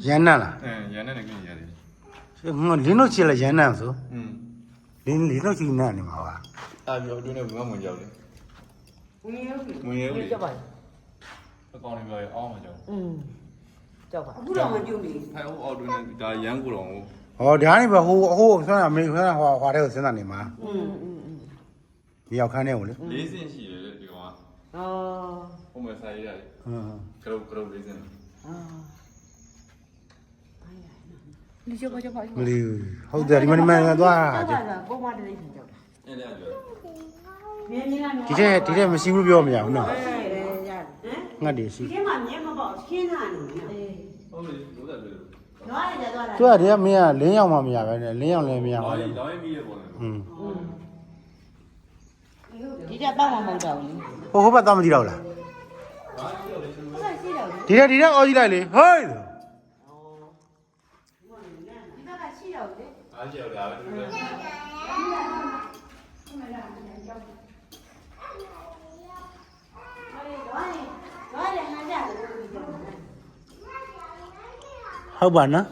ရန်နံလားရန်နဲ့လည်းกินရတယ်ငါလင်းတို့ချစ်လဲရန်နံဆိုလင်းတို့ချစ်နံနေမှာပါအာပြောအတွင်းနဲ့ဘယ်မှဝင်ကြောက်လေဝင်ရုပ်လေကြောက်ပါအကောင်လေးပြောရအောင်မကြောက်ကြောက်ပါ အခုတော့မကြုံနေ ဖိုင်အောက်အတွင်းနဲ့ဒါရန်ကိုတော့ဟောဒါနေပဲဟိုဆွမ်းအမေဆွမ်းဟွာတဲ့ကိုစဉ်းစားနေမှာဒီရောက်ခန်းနေကိုလေ၄စင်ရှိတယ်ဒီကောင်ကဟိုမှာဆိုင်ရတယ်ကရုပ်၄စင်你叫吧叫吧。မလီဟုတ်တယ်ဒီမန်သွားကိုမတလေးကြောက်တာအဲ့ဒါပြော မြင်းမြင်းက ဒီတဲ့မရှိဘူးပြောမရဘူးနော် ရတယ် ငတ်တယ်ရှိ ဒီထဲမှာမြင်းမပေါ့ခင်းထားနေတယ် ဟုတ်လေလို့တယ်လို့ နွားရသွားတာ သူကတည်းကမင်းကလင်းရောက်မှမရပဲနဲ့လင်းရောက်လည်းမရပါဘူး လောင်းရင်ပြီးရပေါ့လေ ဒီကပေါ့မမဟုတ်တော့ဘူး ဟိုဘက်သွားမကြည့်တော့လား ရှိတော့ဒီတဲ့အော်ကြည့်လိုက်လေဟေး ဒီကရှိတော့လေ အားကြောက်တာပဲတူတယ် နွားရဟန်ကြတယ် ဟုတ်ပါနော်